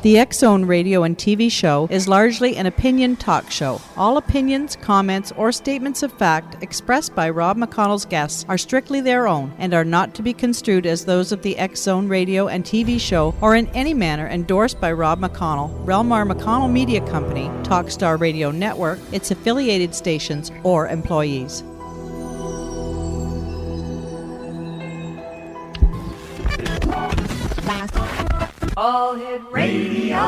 The X-Zone radio and TV show is largely an opinion talk show. All opinions, comments, or statements of fact expressed by Rob McConnell's guests are strictly their own and are not to be construed as those of the X-Zone radio and TV show or in any manner endorsed by Rob McConnell, Relmar McConnell Media Company, Talkstar Radio Network, its affiliated stations, or employees. All Hit Radio.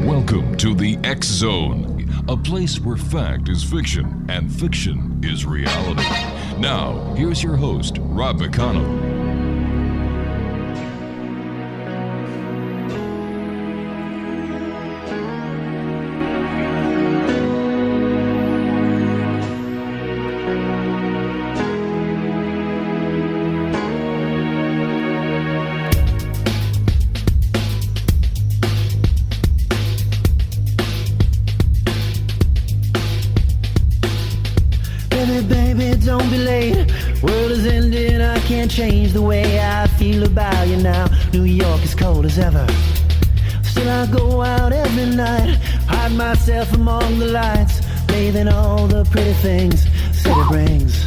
Welcome to the X Zone, a place where fact is fiction and fiction is reality. Now, here's your host, Rob McConnell. Don't be late, world is ending, I can't change the way I feel about you now. New York is cold as ever, still I go out every night, hide myself among the lights, bathing all the pretty things city brings.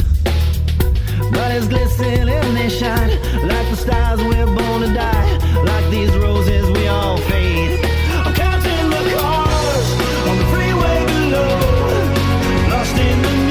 Bodies glisten and they shine, like the stars we're born to die, like these roses we all fade. I'm counting the cars on the freeway below, lost in the music.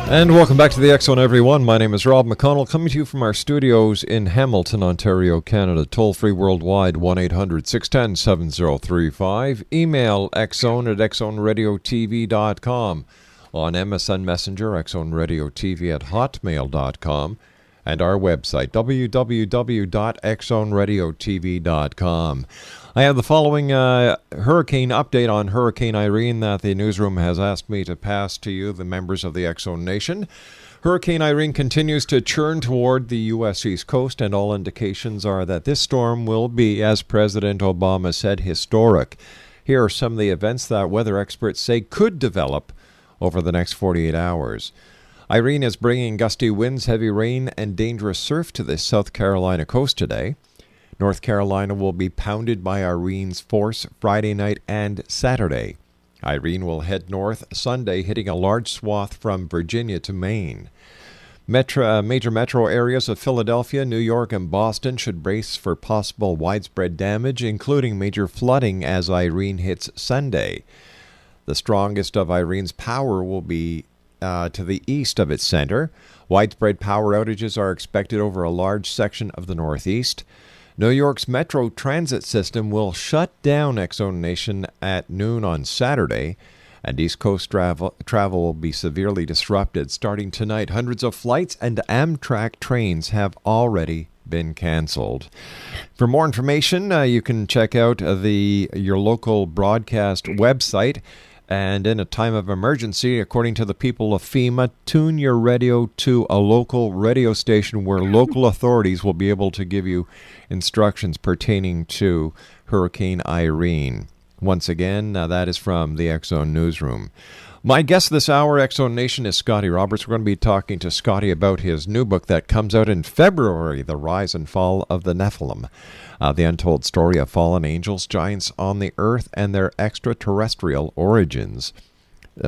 And welcome back to the X Zone, everyone. My name is Rob McConnell, coming to you from our studios in Hamilton, Ontario, Canada. Toll-free worldwide, 1-800-610-7035. Email xzone@xzoneradiotv.com. On MSN Messenger, xzoneradiotv@hotmail.com. And our website, www.xzoneradiotv.com. I have the following hurricane update on Hurricane Irene that the newsroom has asked me to pass to you, the members of the X-Zone Nation. Hurricane Irene continues to churn toward the U.S. East Coast, and all indications are that this storm will be, as President Obama said, historic. Here are some of the events that weather experts say could develop over the next 48 hours. Irene is bringing gusty winds, heavy rain, and dangerous surf to the South Carolina coast today. North Carolina will be pounded by Irene's force Friday night and Saturday. Irene will head north Sunday, hitting a large swath from Virginia to Maine. Major metro areas of Philadelphia, New York, and Boston should brace for possible widespread damage, including major flooding as Irene hits Sunday. The strongest of Irene's power will be to the east of its center. Widespread power outages are expected over a large section of the Northeast. New York's metro transit system will shut down X-Zone Nation at noon on Saturday, and East Coast travel will be severely disrupted starting tonight. Hundreds of flights and Amtrak trains have already been canceled. For more information, you can check out your local broadcast website. And in a time of emergency, according to the people of FEMA, tune your radio to a local radio station where local authorities will be able to give you instructions pertaining to Hurricane Irene. Once again, that is from the X-Zone Newsroom. My guest this hour, X-Zone Nation, is Scotty Roberts. We're going to be talking to Scotty about his new book that comes out in February, The Rise and Fall of the Nephilim, the untold story of fallen angels, giants on the earth, and their extraterrestrial origins.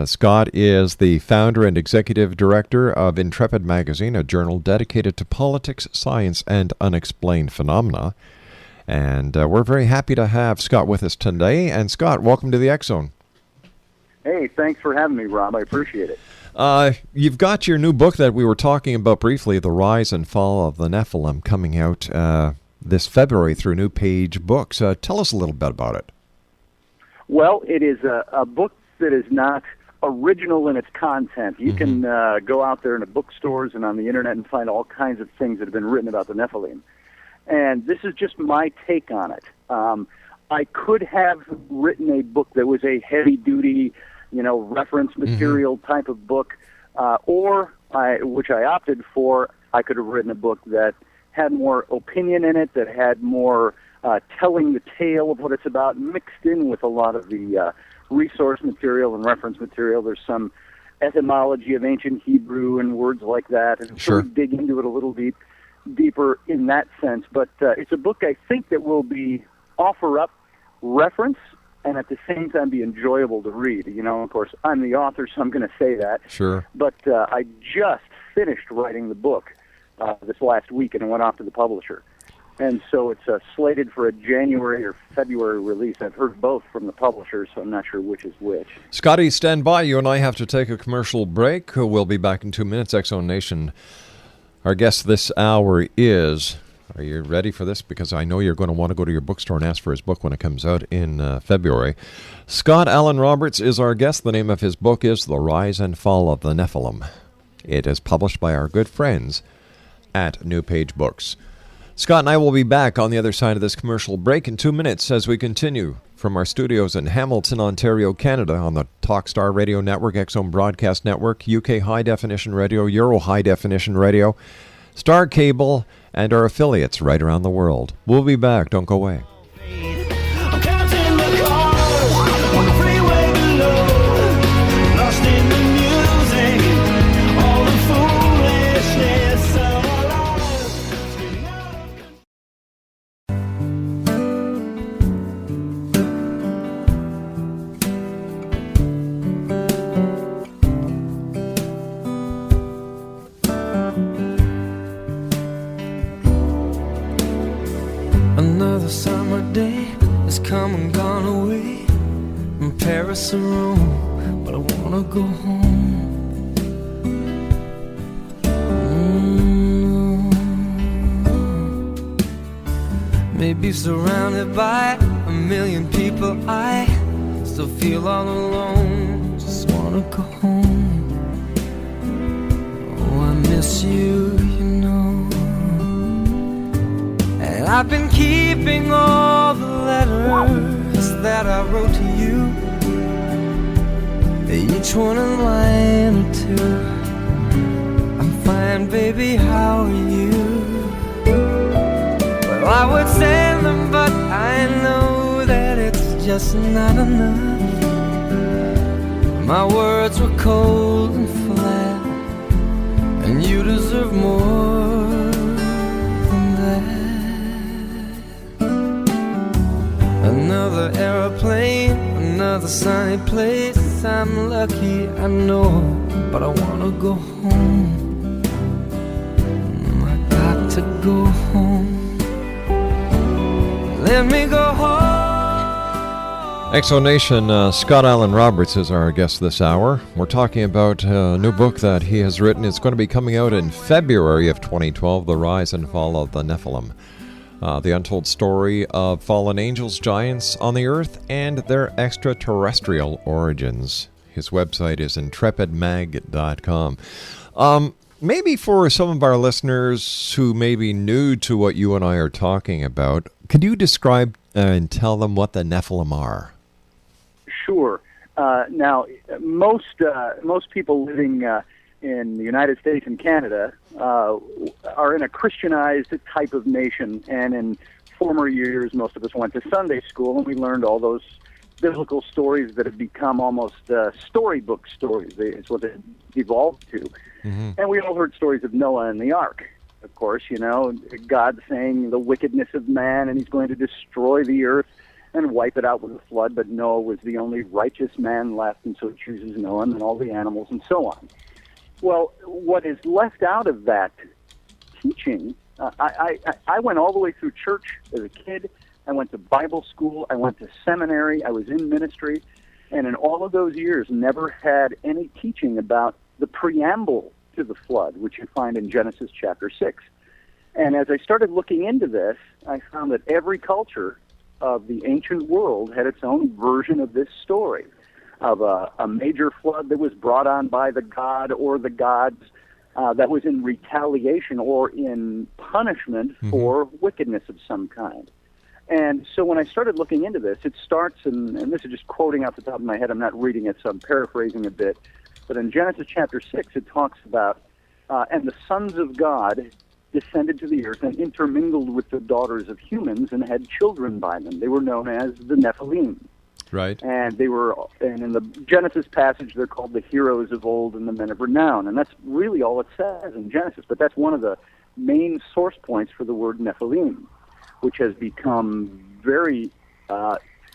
Scott is the founder and executive director of Intrepid Magazine, a journal dedicated to politics, science, and unexplained phenomena. And we're very happy to have Scott with us today. And Scott, welcome to the X-Zone. Hey, thanks for having me, Rob. I appreciate it. You've got your new book that we were talking about briefly, The Rise and Fall of the Nephilim, coming out this February through New Page Books. Tell us a little bit about it. Well, it is a book that is not original in its content. You can go out there in the bookstores and on the Internet and find all kinds of things that have been written about the Nephilim. And this is just my take on it. I could have written a book that was a heavy-duty, reference material type of book, which I opted for, I could have written a book that had more opinion in it, that had more telling the tale of what it's about, mixed in with a lot of the resource material and reference material. There's some etymology of ancient Hebrew and words like that, and Sure. sort of dig into it a little deeper in that sense. But it's a book I think that will offer up reference and at the same time be enjoyable to read. Of course, I'm the author, so I'm going to say that. Sure. But I just finished writing the book this last week, and it went off to the publisher. And so it's slated for a January or February release. I've heard both from the publishers, so I'm not sure which is which. Scotty, stand by. You and I have to take a commercial break. We'll be back in 2 minutes. X-Zone Nation. Our guest this hour is... Are you ready for this? Because I know you're going to want to go to your bookstore and ask for his book when it comes out in February. Scott Allen Roberts is our guest. The name of his book is The Rise and Fall of the Nephilim. It is published by our good friends at New Page Books. Scott and I will be back on the other side of this commercial break in 2 minutes as we continue from our studios in Hamilton, Ontario, Canada on the Talkstar Radio Network, X-Zone Broadcast Network, UK High Definition Radio, Euro High Definition Radio, Star Cable, and our affiliates right around the world. We'll be back. Don't go away. I'm counting the cars on the freeway below, lost in the music, all the foolishness of our lives. Another summer day has come and gone away from Paris or Rome, but I wanna go home. Maybe surrounded by a million people, I still feel all alone. Just wanna go home. Oh, I miss you, you know. And I've been keeping all the letters that I wrote to you, each one a line or two. I'm fine, baby, how are you? Well, I would send them, but I know that it's just not enough. My words were cold and flat, and you deserve more than that. Another aeroplane, another sunny place. I'm lucky, I know, but I wanna go home. I got to go home. Let me go home. X-Zone Nation, Scott Allen Roberts is our guest this hour. We're talking about a new book that he has written. It's going to be coming out in February of 2012, The Rise and Fall of the Nephilim. The untold story of fallen angels, giants on the earth, and their extraterrestrial origins. His website is intrepidmag.com. Maybe for some of our listeners who may be new to what you and I are talking about, could you describe and tell them what the Nephilim are? Sure. Now, most people living in the United States and Canada are in a Christianized type of nation, and in former years, most of us went to Sunday school, and we learned all those biblical stories that have become almost storybook stories. It's what they evolved to. Mm-hmm. And we all heard stories of Noah and the Ark. Of course, you know, God saying the wickedness of man, and he's going to destroy the earth and wipe it out with a flood, but Noah was the only righteous man left, and so he chooses Noah and all the animals and so on. Well, what is left out of that teaching, I went all the way through church as a kid. I went to Bible school. I went to seminary. I was in ministry. And in all of those years, never had any teaching about the preamble to the flood, which you find in Genesis chapter 6. And as I started looking into this, I found that every culture of the ancient world had its own version of this story, of a major flood that was brought on by the god or the gods that was in retaliation or in punishment for wickedness of some kind. And so when I started looking into this, it starts, and this is just quoting off the top of my head, I'm not reading it, so I'm paraphrasing a bit, but in Genesis chapter 6, it talks about, and the sons of God descended to the earth and intermingled with the daughters of humans and had children by them. They were known as the Nephilim. Right. And in the Genesis passage, they're called the heroes of old and the men of renown. And that's really all it says in Genesis. But that's one of the main source points for the word Nephilim, which has become very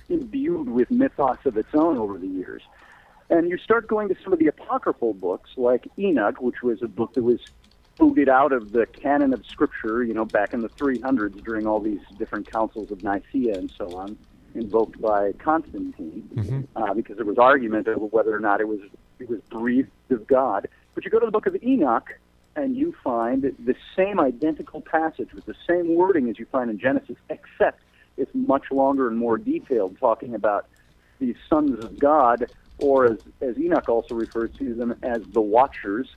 imbued with mythos of its own over the years. And you start going to some of the apocryphal books, like Enoch, which was a book that was booted out of the canon of Scripture, back in the 300s during all these different councils of Nicaea and so on, invoked by Constantine, because there was argument over whether or not it was breathed of God. But you go to the book of Enoch, and you find the same identical passage with the same wording as you find in Genesis, except it's much longer and more detailed, talking about these sons of God, or as Enoch also refers to them as the Watchers,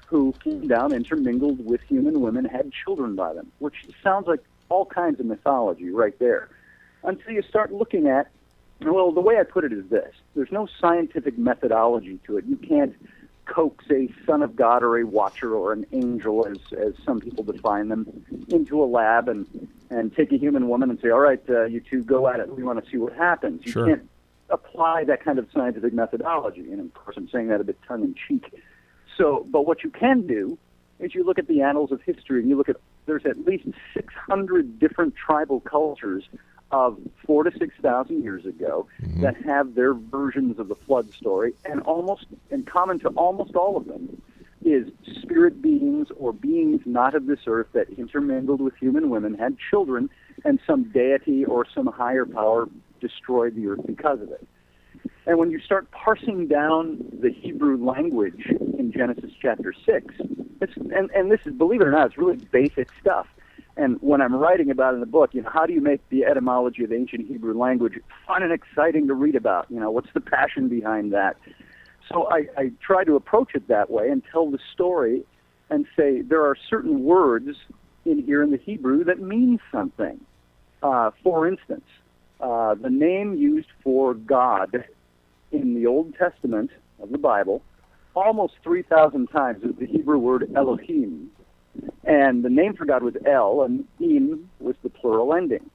who came down, intermingled with human women, had children by them, which sounds like all kinds of mythology right there. Until you start looking at, well, the way I put it is this. There's no scientific methodology to it. You can't coax a son of God or a watcher or an angel, as some people define them, into a lab and take a human woman and say, all right, you two go at it. We want to see what happens. You can't apply that kind of scientific methodology. And, of course, I'm saying that a bit tongue-in-cheek. But what you can do is you look at the annals of history and you look at, there's at least 600 different tribal cultures of 4,000 to 6,000 years ago that have their versions of the flood story, and common to almost all of them is spirit beings or beings not of this earth that intermingled with human women, had children, and some deity or some higher power destroyed the earth because of it. And when you start parsing down the Hebrew language in Genesis chapter 6, and this is, believe it or not, it's really basic stuff. And when I'm writing about it in the book, how do you make the etymology of ancient Hebrew language fun and exciting to read about? What's the passion behind that? So I try to approach it that way and tell the story and say there are certain words in here in the Hebrew that mean something. For instance, the name used for God in the Old Testament of the Bible almost 3,000 times is the Hebrew word Elohim. And the name for God was El, and Im was the plural ending.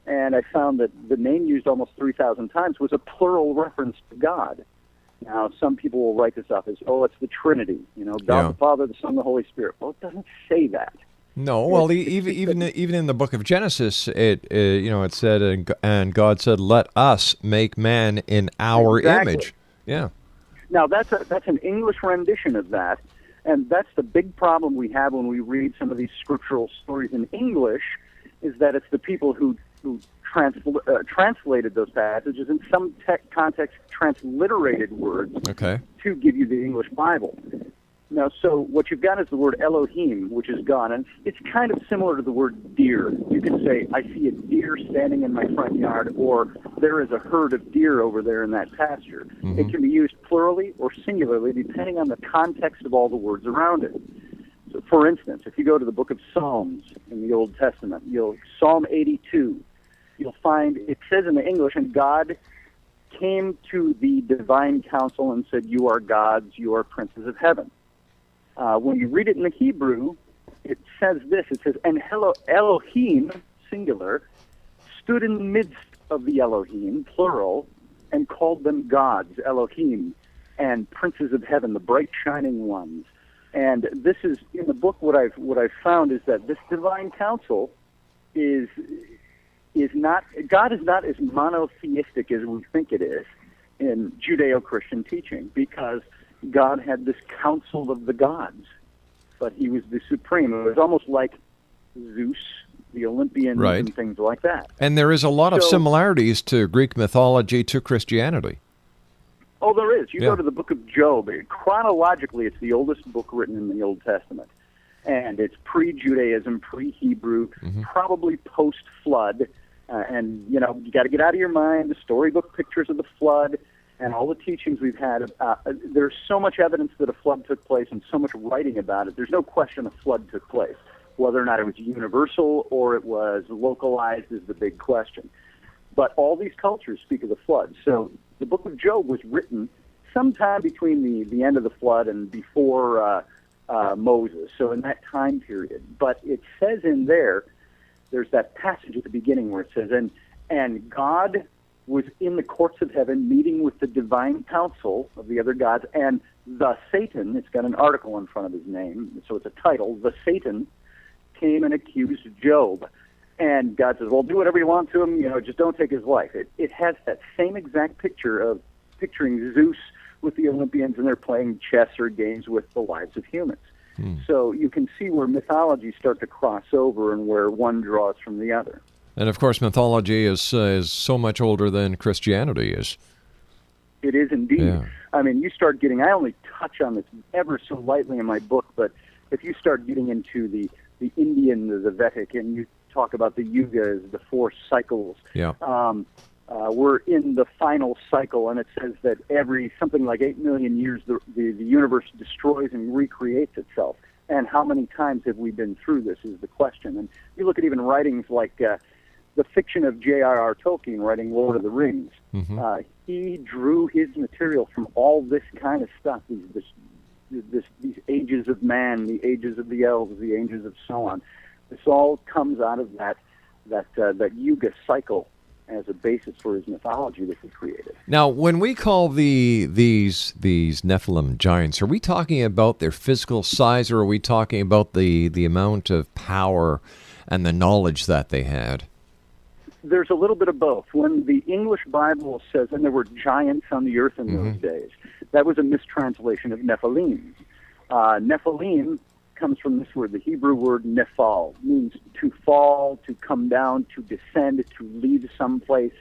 And I found that the name used almost 3,000 times was a plural reference to God. Now, some people will write this off as, it's the Trinity, God the Father, the Son, the Holy Spirit. Well, it doesn't say that. No, well, even in the book of Genesis, it said, and God said, "Let us make man in our image." Yeah. Now that's an English rendition of that, and that's the big problem we have when we read some of these scriptural stories in English, is that it's the people who translated those passages in some context transliterated words to give you the English Bible. Now, so what you've got is the word Elohim, which is gone, and it's kind of similar to the word deer. You can say, I see a deer standing in my front yard, or there is a herd of deer over there in that pasture. It can be used plurally or singularly, depending on the context of all the words around it. So, for instance, if you go to the book of Psalms in the Old Testament, Psalm 82, you'll find it says in the English, and God came to the divine council and said, you are gods, you are princes of heaven. When you read it in the Hebrew, it says this. It says, and Elohim, singular, stood in the midst of the Elohim, plural, and called them gods, Elohim, and princes of heaven, the bright shining ones. And this is, in the book, what I've found is that this divine council is not, God is not as monotheistic as we think it is in Judeo-Christian teaching, because God had this council of the gods, but he was the supreme. It was almost like Zeus, the Olympians, and things like that. And there is a lot of similarities to Greek mythology to Christianity. Oh, there is. You go to the book of Job. Chronologically, it's the oldest book written in the Old Testament. And it's pre-Judaism, pre-Hebrew, probably post-flood. And, you got to get out of your mind the storybook pictures of the flood and all the teachings we've had. There's so much evidence that a flood took place and so much writing about it. There's no question a flood took place. Whether or not it was universal or it was localized is the big question. But all these cultures speak of the flood. So the book of Job was written sometime between the end of the flood and before Moses. So in that time period. But it says in there's that passage at the beginning where it says, and God was in the courts of heaven meeting with the divine council of the other gods, and the Satan, it's got an article in front of his name, so it's a title, the Satan came and accused Job. And God says, well, do whatever you want to him, just don't take his life. It has that same exact picture of picturing Zeus with the Olympians, and they're playing chess or games with the lives of humans. So you can see where mythologies start to cross over and where one draws from the other. And of course, mythology is so much older than Christianity is. It is indeed. Yeah. I mean, you start getting, I only touch on this ever so lightly in my book, but if you start getting into the Indian, the Vedic, and you talk about the yugas, the 4 cycles, we're in the final cycle, and it says that every something like 8 million years, the universe destroys and recreates itself. And how many times have we been through this is the question. And you look at even writings like the fiction of J.R.R. Tolkien writing Lord of the Rings. He drew his material from all this kind of stuff, these ages of man, the ages of the elves, the ages of so on. This all comes out of that yuga cycle as a basis for his mythology that he created. Now, when we call these Nephilim giants, are we talking about their physical size, or are we talking about the amount of power and the knowledge that they had? There's a little bit of both. When the English Bible says, and there were giants on the earth in those days, that was a mistranslation of Nephilim. Nephilim comes from this word, the Hebrew word nephal, means to fall, to come down, to descend, to leave someplace.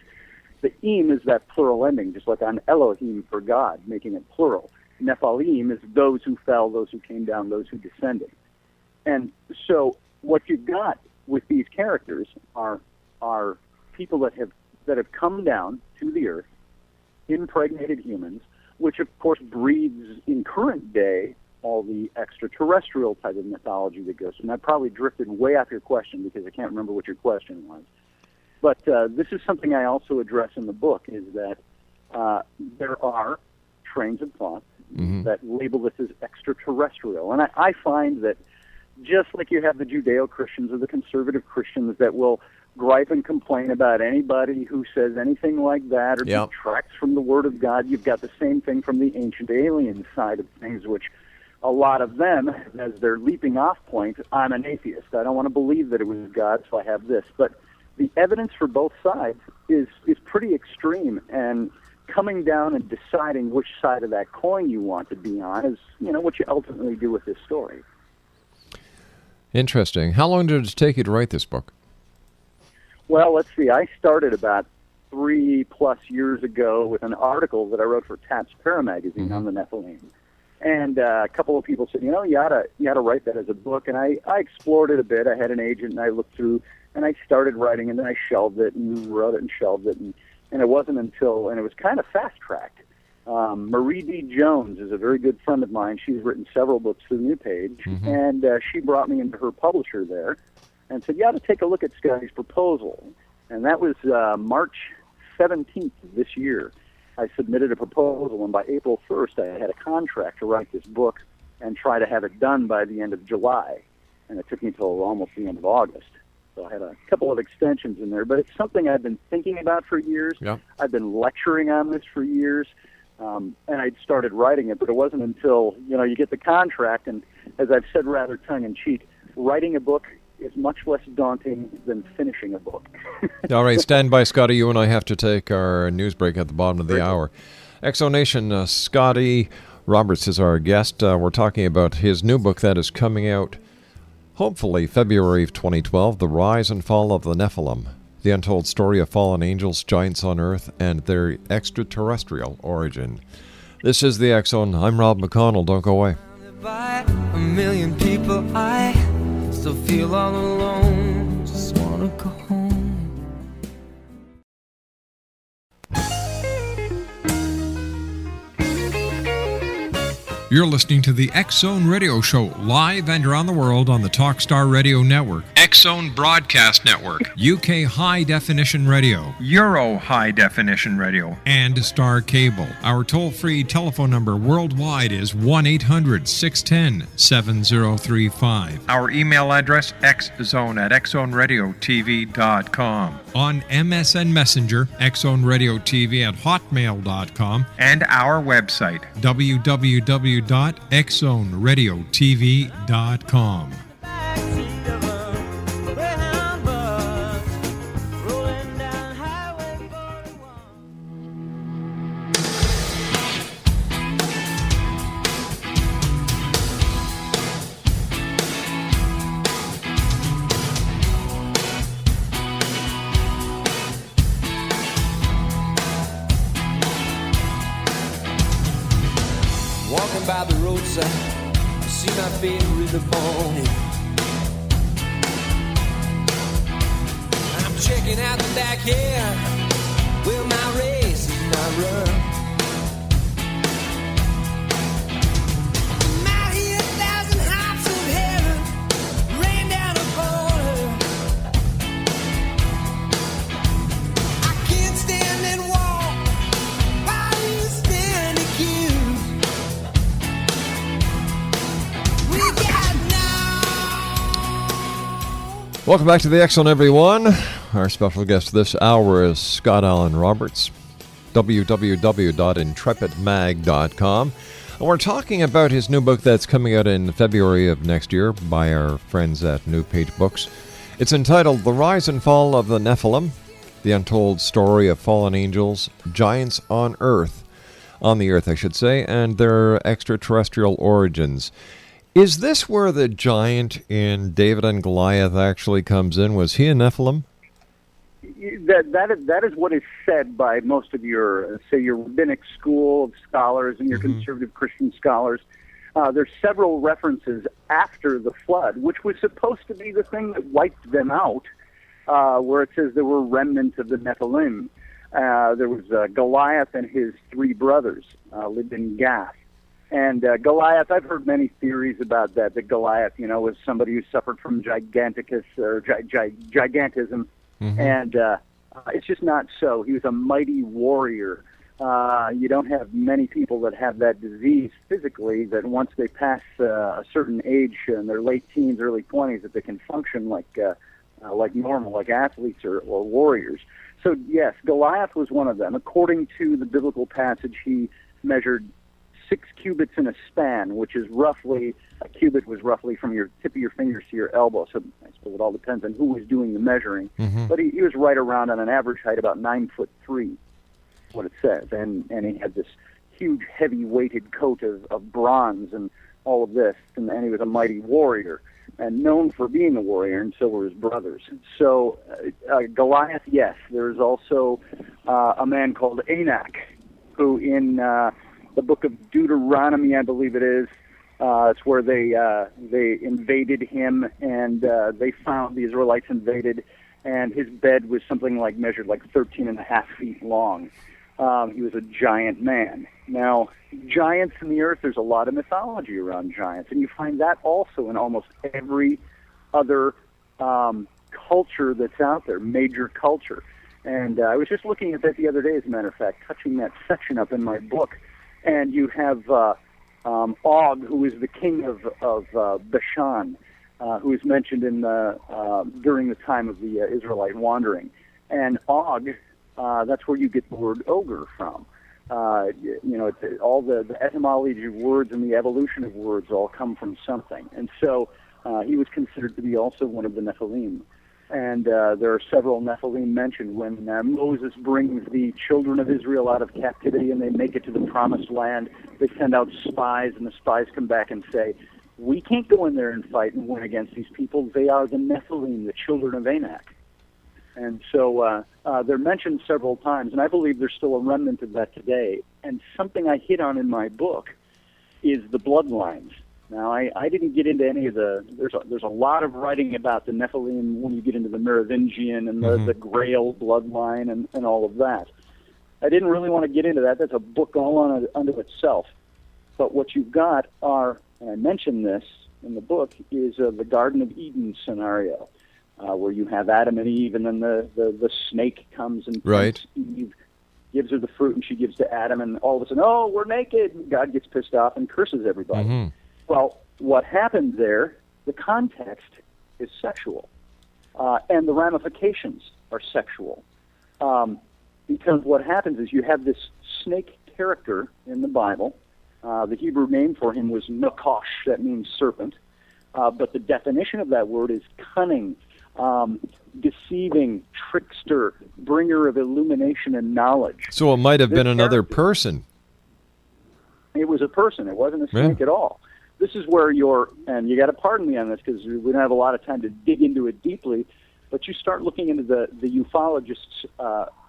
The im is that plural ending, just like on Elohim for God, making it plural. Nephalim is those who fell, those who came down, those who descended. And so what you've got with these characters are people that have come down to the earth, impregnated humans, which of course breeds in current day all the extraterrestrial type of mythology that goes. And I probably drifted way off your question because I can't remember what your question was. But this is something I also address in the book, is that there are trains of thought that label this as extraterrestrial. And I find that just like you have the Judeo-Christians or the conservative Christians that will gripe and complain about anybody who says anything like that or detracts from the Word of God, you've got the same thing from the ancient alien side of things, which a lot of them, as their leaping off point, I'm an atheist. I don't want to believe that it was God, so I have this. But the evidence for both sides is pretty extreme, and coming down and deciding which side of that coin you want to be on is, what you ultimately do with this story. Interesting. How long did it take you to write this book? Well, let's see. I started about 3+ years ago with an article that I wrote for Taps Para magazine on the Nephilim. And a couple of people said, you ought to write that as a book. And I explored it a bit. I had an agent, and I looked through, and I started writing, and then I shelved it and wrote it and shelved it. And it wasn't until, and it was kind of fast-tracked. Marie D. Jones is a very good friend of mine. She's written several books for the New Page, and she brought me into her publisher there and said, you ought to take a look at Scotty's proposal. And that was March 17th of this year. I submitted a proposal, and by April 1st, I had a contract to write this book and try to have it done by the end of July. And it took me till almost the end of August. So I had a couple of extensions in there, but it's something I've been thinking about for years. Yeah. I've been lecturing on this for years, and I'd started writing it, but it wasn't until, you get the contract, and as I've said rather tongue-in-cheek, writing a book is much less daunting than finishing a book. All right, stand by, Scotty. You and I have to take our news break at the bottom of the hour. Exonation, Scotty Roberts is our guest. We're talking about his new book that is coming out, hopefully, February of 2012, The Rise and Fall of the Nephilim, the untold story of fallen angels, giants on earth, and their extraterrestrial origin. This is the X-Zone. I'm Rob McConnell. Don't go away. By a million people, I still feel all alone. Just wanna go home. You're listening to the X-Zone Radio Show, live and around the world on the Talkstar Radio Network. X-Zone Broadcast Network, UK High Definition Radio, Euro High Definition Radio, and Star Cable. Our toll-free telephone number worldwide is 1-800-610-7035. Our email address, xzone@xzoneradiotv.com. On MSN Messenger, xzoneradiotv@hotmail.com. And our website, www.xzoneradiotv.com. Walking by the roadside, I see my favorite in the morning. I'm checking out the backyard, well, my race is not run. Might hear 1,000 hops of heaven rain down upon her. I can't stand and walk while you stand accused. Welcome back to the X-Zone, everyone. Our special guest this hour is Scott Allen Roberts, www.intrepidmag.com. And we're talking about his new book that's coming out in February of next year by our friends at New Page Books. It's entitled The Rise and Fall of the Nephilim, The Untold Story of Fallen Angels, Giants on the Earth, I should say, and their extraterrestrial origins. Is this where the giant in David and Goliath actually comes in? Was he a Nephilim? That is what is said by most of your, say, your rabbinic school of scholars and your conservative Christian scholars. There's several references after the flood, which was supposed to be the thing that wiped them out, where it says there were remnants of the Nephilim. There was Goliath and his three brothers lived in Gath. And Goliath, I've heard many theories about that Goliath, was somebody who suffered from gigantism. And it's just not so. He was a mighty warrior. You don't have many people that have that disease physically, that once they pass a certain age in their late teens, early 20s, that they can function like normal, like athletes or warriors. So, yes, Goliath was one of them. According to the biblical passage, he measured 6 cubits in a span, which is roughly, a cubit was roughly from your tip of your fingers to your elbow. So I suppose it all depends on who was doing the measuring. But he was right around on an average height about 9'3", what it says. And he had this huge, heavy-weighted coat of bronze and all of this. And he was a mighty warrior and known for being a warrior, and so were his brothers. So Goliath, yes. There's also a man called Anak, who in the book of Deuteronomy, I believe it is. It's where they invaded him, and they found the Israelites invaded, and his bed was something like measured like 13.5 feet long. He was a giant man. Now, giants in the earth, there's a lot of mythology around giants, and you find that also in almost every other culture that's out there, major culture. And I was just looking at that the other day, as a matter of fact, touching that section up in my book. And you have Og, who is the king of Bashan, who is mentioned in during the time of the Israelite wandering. And Og, that's where you get the word ogre from. It's all the etymology of words and the evolution of words all come from something. And so he was considered to be also one of the Nephilim. And there are several Nephilim mentioned when Moses brings the children of Israel out of captivity and they make it to the promised land. They send out spies, and the spies come back and say, we can't go in there and fight and win against these people. They are the Nephilim, the children of Anak. And so they're mentioned several times, and I believe there's still a remnant of that today. And something I hit on in my book is the bloodlines. Now, I didn't get into any of there's a lot of writing about the Nephilim when you get into the Merovingian and the Grail bloodline and all of that. I didn't really want to get into that. That's a book all unto itself. But what you've got are, and I mentioned this in the book, is the Garden of Eden scenario, where you have Adam and Eve, and then the snake comes and Right. tempts Eve, gives her the fruit, and she gives to Adam, and all of a sudden, oh, we're naked. And God gets pissed off and curses everybody. Mhm. Well, what happens there, the context is sexual, and the ramifications are sexual. Because what happens is you have this snake character in the Bible. The Hebrew name for him was Nakosh, that means serpent. But the definition of that word is cunning, deceiving, trickster, bringer of illumination and knowledge. So it might have This been another character- person. It was a person. It wasn't a snake at all. This is where and you got to pardon me on this because we don't have a lot of time to dig into it deeply, but you start looking into the ufologists,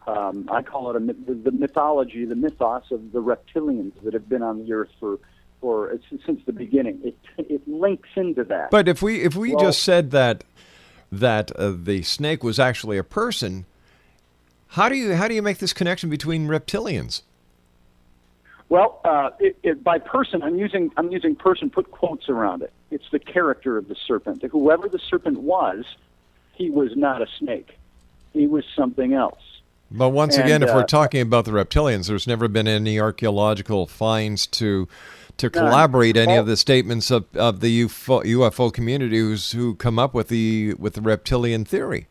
I call it the mythology, the mythos of the reptilians that have been on the earth since the beginning. It links into that. But if we just said that the snake was actually a person, how do you make this connection between reptilians? Well, by person, I'm using person. Put quotes around it. It's the character of the serpent. Whoever the serpent was, he was not a snake. He was something else. But once again, if we're talking about the reptilians, there's never been any archaeological finds to corroborate any of the statements of the UFO community who come up with the reptilian theory.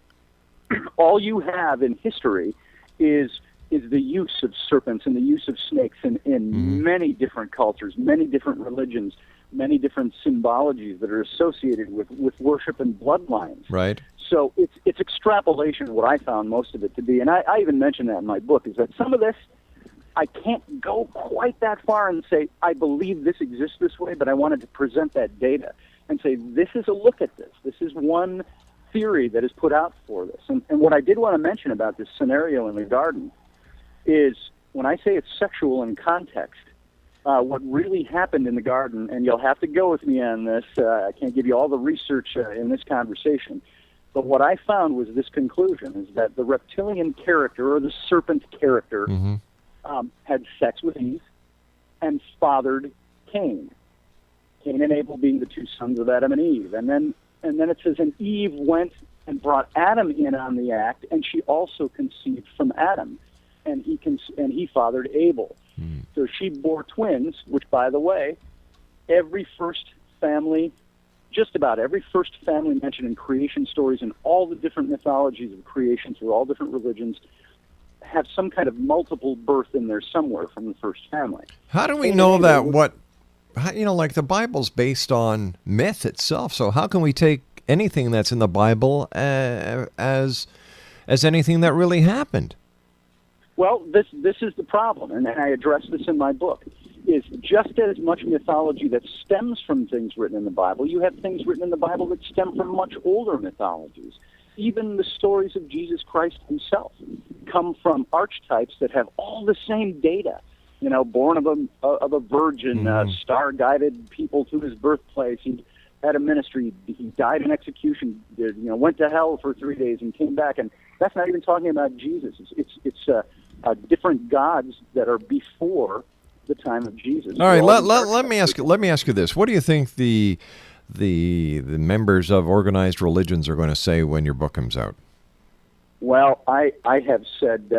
All you have in history is the use of serpents and the use of snakes in many different cultures, many different religions, many different symbologies that are associated with worship and bloodlines. Right. So it's extrapolation, what I found most of it to be. And I even mention that in my book, is that some of this, I can't go quite that far and say, I believe this exists this way, but I wanted to present that data and say, this is a look at this. This is one theory that is put out for this. And what I did want to mention about this scenario in the garden is when I say it's sexual in context, what really happened in the garden, and you'll have to go with me on this, I can't give you all the research in this conversation, but what I found was this conclusion, is that the reptilian character, or the serpent character, had sex with Eve and fathered Cain. Cain and Abel being the two sons of Adam and Eve. And then it says, and Eve went and brought Adam in on the act, and she also conceived from Adam, and he fathered Abel. So she bore twins, which, by the way, just about every first family mentioned in creation stories and all the different mythologies of creation through all different religions have some kind of multiple birth in there somewhere from the first family. How do we know that like the Bible's based on myth itself, so how can we take anything that's in the Bible as anything that really happened? Well, this is the problem, and I address this in my book, is just as much mythology that stems from things written in the Bible, you have things written in the Bible that stem from much older mythologies. Even the stories of Jesus Christ himself come from archetypes that have all the same data. Born of a virgin, star-guided people to his birthplace. He had a ministry. He died in execution. Went to hell for 3 days and came back. And that's not even talking about Jesus. It's different gods that are before the time of Jesus. All right, let me ask you this: what do you think the members of organized religions are going to say when your book comes out? Well, I have said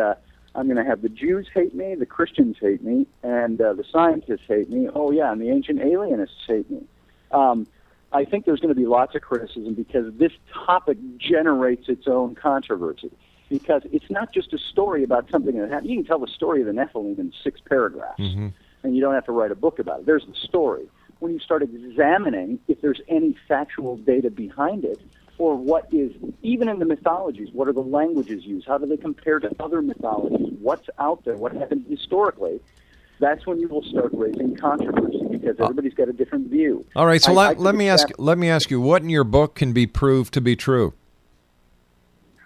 I'm going to have the Jews hate me, the Christians hate me, and the scientists hate me. Oh yeah, and the ancient alienists hate me. I think there's going to be lots of criticism because this topic generates its own controversy. Because it's not just a story about something that happened. You can tell the story of the Nephilim in 6 paragraphs, and you don't have to write a book about it. There's the story. When you start examining if there's any factual data behind it, or what is, even in the mythologies, what are the languages used? How do they compare to other mythologies? What's out there? What happened historically? That's when you will start raising controversy because everybody's got a different view. All right, so let me ask you, what in your book can be proved to be true?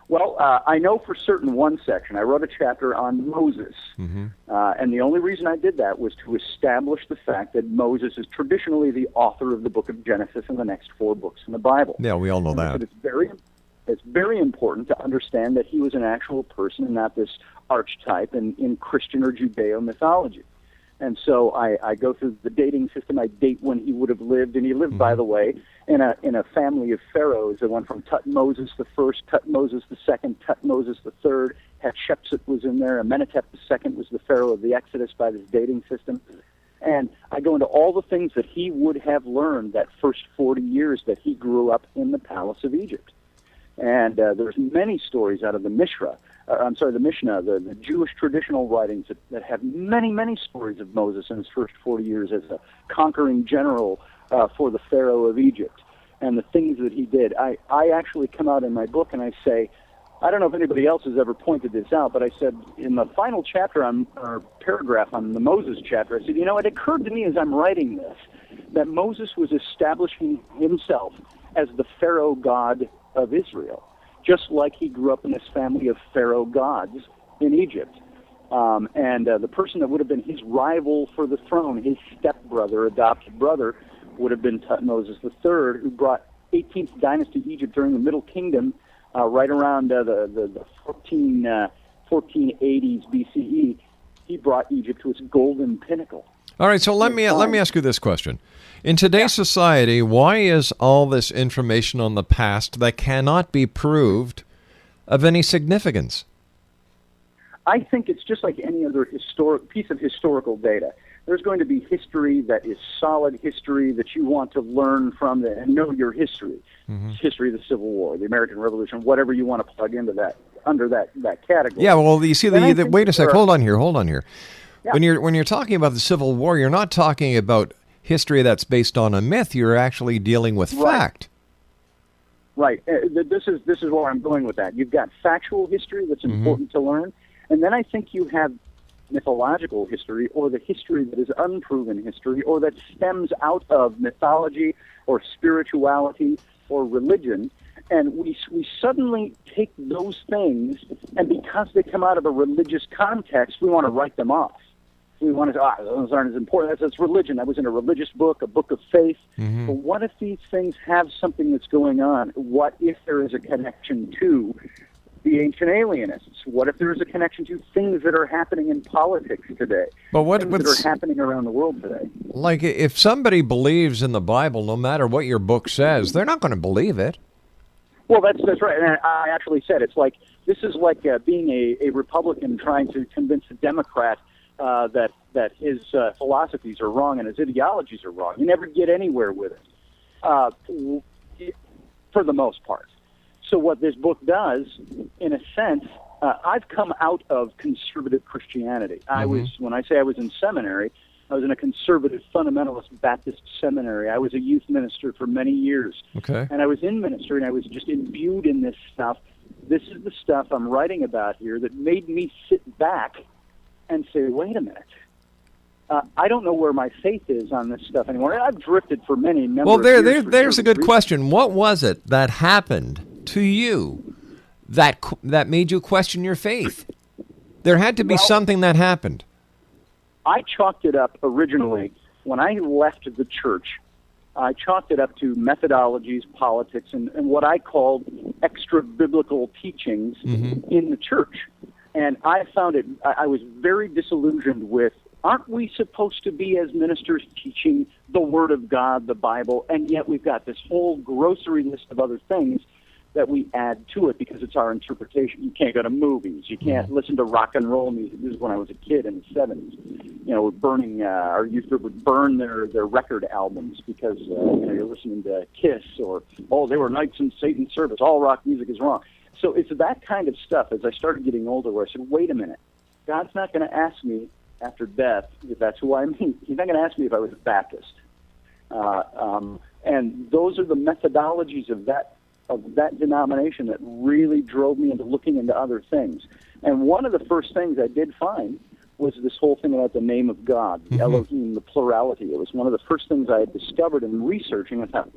Well, I know for certain one section. I wrote a chapter on Moses, and the only reason I did that was to establish the fact that Moses is traditionally the author of the book of Genesis and the next 4 books in the Bible. Yeah, we all know that. But it's very important to understand that he was an actual person and not this archetype in Christian or Judeo mythology. And so I go through the dating system. I date when he would have lived, and he lived, by the way, in a family of pharaohs that went from Tutmosis the first, Tutmosis the second, Tutmosis the third. Hatshepsut was in there. Amenhotep the second was the pharaoh of the Exodus by this dating system. And I go into all the things that he would have learned that first 40 years that he grew up in the palace of Egypt. And there's many stories out of the Mishnah, the Jewish traditional writings that have many, many stories of Moses in his first 40 years as a conquering general for the Pharaoh of Egypt and the things that he did. I actually come out in my book and I say, I don't know if anybody else has ever pointed this out, but I said in the final chapter or paragraph on the Moses chapter, I said, it occurred to me as I'm writing this that Moses was establishing himself as the Pharaoh god of Israel, just like he grew up in this family of Pharaoh gods in Egypt. And the person that would have been his rival for the throne, his stepbrother, adopted brother, would have been Tutmosis III, who brought 18th dynasty Egypt during the Middle Kingdom, right around the 1480s BCE. He brought Egypt to its golden pinnacle. All right, so let me ask you this question. In today's society, why is all this information on the past that cannot be proved of any significance? I think it's just like any other piece of historical data. There's going to be history that is solid history that you want to learn from and know your history. Mm-hmm. History of the Civil War, the American Revolution, whatever you want to plug into that, under that category. Yeah, well, you see, wait a sec, hold on here. Yeah. When you're talking about the Civil War, you're not talking about history that's based on a myth. You're actually dealing with fact. Right. This is where I'm going with that. You've got factual history that's important to learn, and then I think you have mythological history, or the history that is unproven history, or that stems out of mythology or spirituality or religion. And we suddenly take those things, and because they come out of a religious context, we want to write them off. We want to say, those aren't as important. That's religion. That was in a religious book, a book of faith. Mm-hmm. But what if these things have something that's going on? What if there is a connection to the ancient alienists? What if there is a connection to things that are happening in politics today? But things that are happening around the world today? Like, if somebody believes in the Bible, no matter what your book says, they're not going to believe it. Well, that's right. And I actually said this is like being a Republican trying to convince a Democrat that his philosophies are wrong and his ideologies are wrong. You never get anywhere with it, for the most part. So what this book does, in a sense, I've come out of conservative Christianity. When I say I was in seminary, I was in a conservative fundamentalist Baptist seminary. I was a youth minister for many years. Okay. And I was in ministry, and I was just imbued in this stuff. This is the stuff I'm writing about here that made me sit back and say, wait a minute. I don't know where my faith is on this stuff anymore. I've drifted for many number of years. There's a good question. What was it that happened to you that made you question your faith? There had to be something that happened. I chalked it up originally, when I left the church, I chalked it up to methodologies, politics, and what I called extra-biblical teachings in the church. And I found it, I was very disillusioned with, aren't we supposed to be as ministers teaching the Word of God, the Bible, and yet we've got this whole grocery list of other things that we add to it because it's our interpretation. You can't go to movies. You can't listen to rock and roll music. This is when I was a kid in the 70s. We're burning, our youth group would burn their record albums because you're listening to Kiss or, they were knights in Satan's service. All rock music is wrong. So it's that kind of stuff as I started getting older where I said, wait a minute. God's not going to ask me after death if that's who I mean. He's not going to ask me if I was a Baptist. And those are the methodologies of that denomination that really drove me into looking into other things. And one of the first things I did find was this whole thing about the name of God, the Elohim, the plurality. It was one of the first things I had discovered in researching. I thought,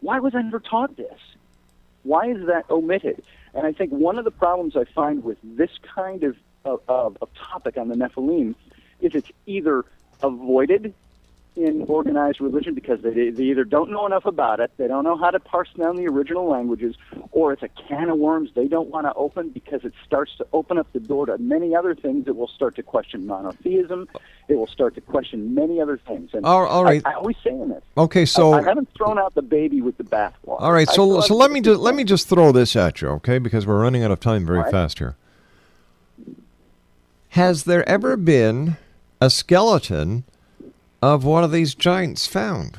why was I never taught this? Why is that omitted? And I think one of the problems I find with this kind of topic on the Nephilim is it's either avoided in organized religion because they either don't know enough about it, they don't know how to parse down the original languages, or it's a can of worms they don't want to open because it starts to open up the door to many other things that will start to question monotheism. It will start to question many other things. And all right. I always say in this. Okay, so I haven't thrown out the baby with the bathwater. All right, so let me just throw this at you, okay? Because we're running out of time very fast here. Has there ever been a skeleton of one of these giants found?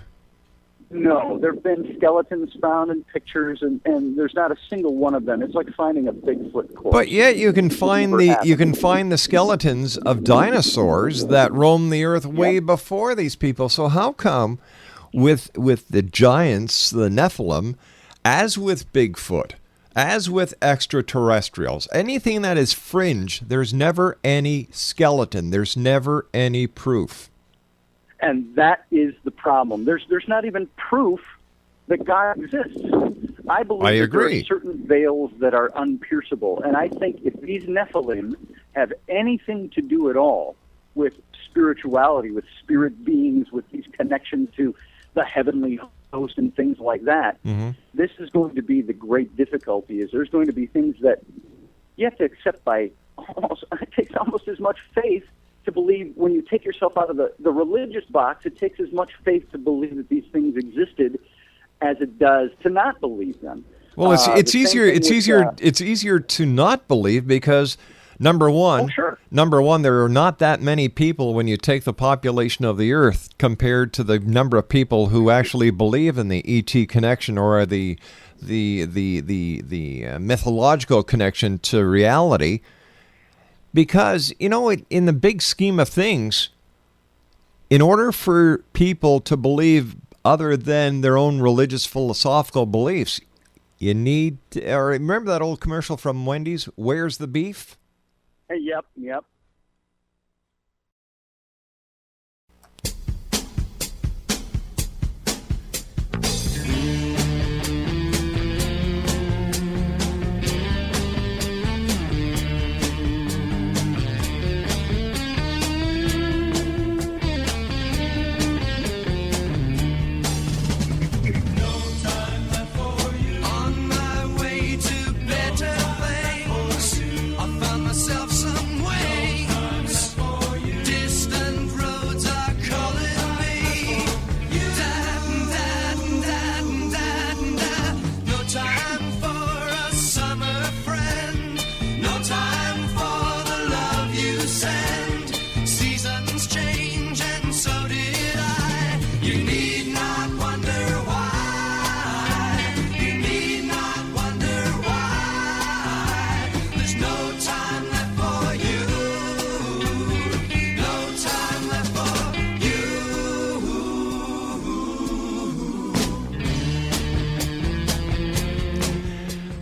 No, there have been skeletons found in pictures, and there's not a single one of them. It's like finding a Bigfoot corpse. But yet you can find the skeletons of dinosaurs that roamed the earth way before these people. So how come with the giants, the Nephilim, as with Bigfoot, as with extraterrestrials, anything that is fringe, there's never any skeleton, there's never any proof? And that is the problem. There's not even proof that God exists. I believe that there are certain veils that are unpierceable. And I think if these Nephilim have anything to do at all with spirituality, with spirit beings, with these connections to the heavenly host and things like that, this is going to be the great difficulty. Is there's going to be things that you have to accept by almost, it takes almost as much faith to believe. When you take yourself out of the religious box, it takes as much faith to believe that these things existed as it does to not believe them. Well, it's easier to not believe because number one, there are not that many people when you take the population of the earth compared to the number of people who actually believe in the ET connection or the mythological connection to reality. Because, in the big scheme of things, in order for people to believe other than their own religious philosophical beliefs, you need to, remember that old commercial from Wendy's, "Where's the beef?" Yep.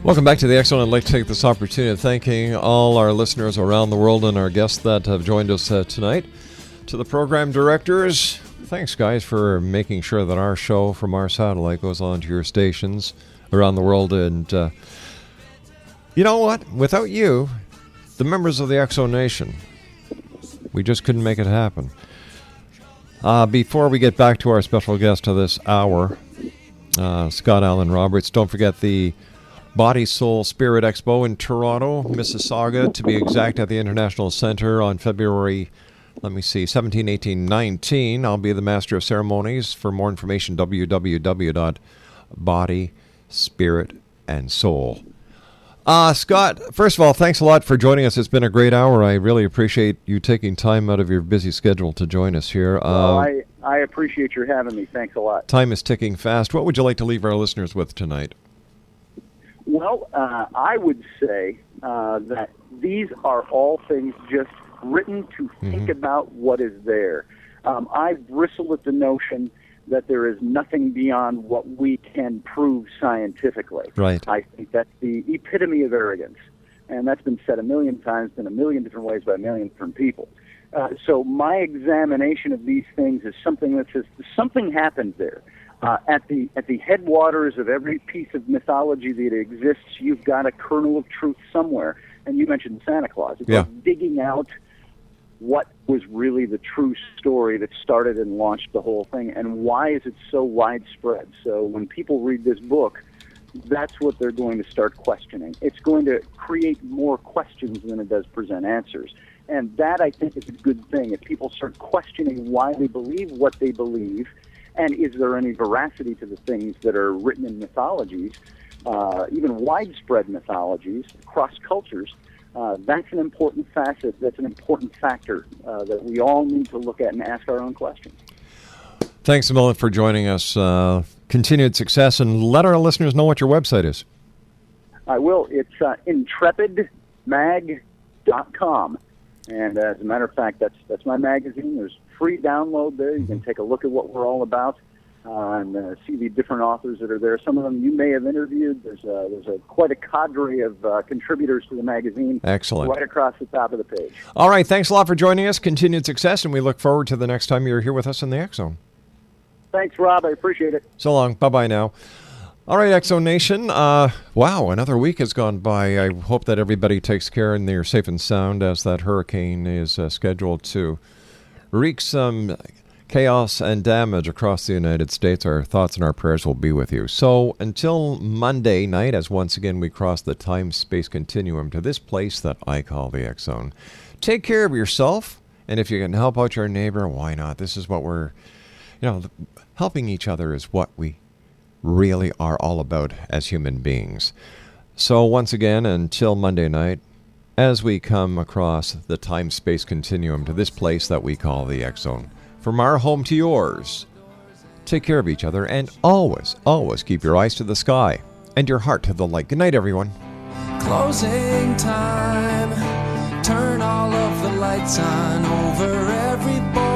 Welcome back to the X Zone. I'd like to take this opportunity of thanking all our listeners around the world and our guests that have joined us tonight. To the program directors, thanks, guys, for making sure that our show from our satellite goes on to your stations around the world. And you know what? Without you, the members of the X Zone Nation, we just couldn't make it happen. Before we get back to our special guest of this hour, Scott Allen Roberts, don't forget the Body, Soul, Spirit Expo in Toronto, Mississauga, to be exact, at the International Center on February, 17, 18, 19. I'll be the Master of Ceremonies. For more information, www.body, Spirit, and Soul. Scott, first of all, thanks a lot for joining us. It's been a great hour. I really appreciate you taking time out of your busy schedule to join us here. Well, I appreciate your having me. Thanks a lot. Time is ticking fast. What would you like to leave our listeners with tonight? Well, I would say that these are all things just written to think about what is there. I bristle at the notion that there is nothing beyond what we can prove scientifically. Right. I think that's the epitome of arrogance. And that's been said a million times in a million different ways by a million different people. So my examination of these things is something that says something happened there. At the headwaters of every piece of mythology that exists, you've got a kernel of truth somewhere. And you mentioned Santa Claus. It's like digging out what was really the true story that started and launched the whole thing, and why is it so widespread? So when people read this book, that's what they're going to start questioning. It's going to create more questions than it does present answers. And that, I think, is a good thing. If people start questioning why they believe what they believe, and is there any veracity to the things that are written in mythologies, even widespread mythologies, across cultures, that's an important facet, that's an important factor that we all need to look at and ask our own questions. Thanks a million for joining us. Continued success, and let our listeners know what your website is. I will. It's intrepidmag.com. And as a matter of fact, that's my magazine. There's free download there. You can take a look at what we're all about and see the different authors that are there. Some of them you may have interviewed. There's quite a cadre of contributors to the magazine. Excellent. Right across the top of the page. All right. Thanks a lot for joining us. Continued success, and we look forward to the next time you're here with us in the X Zone. Thanks, Rob. I appreciate it. So long. Bye-bye now. All right, X Zone Nation. Wow, another week has gone by. I hope that everybody takes care and they're safe and sound as that hurricane is scheduled to wreak some chaos and damage across the United States. Our thoughts and our prayers will be with you. So until Monday night, as once again we cross the time-space continuum to this place that I call the X Zone, take care of yourself, and if you can help out your neighbor, why not? This is what we're, helping each other is what we really are all about as human beings. So once again, until Monday night, as we come across the time-space continuum to this place that we call the X Zone, from our home to yours, take care of each other and always, always keep your eyes to the sky and your heart to the light. Good night, everyone. Closing time. Turn all of the lights on over every board.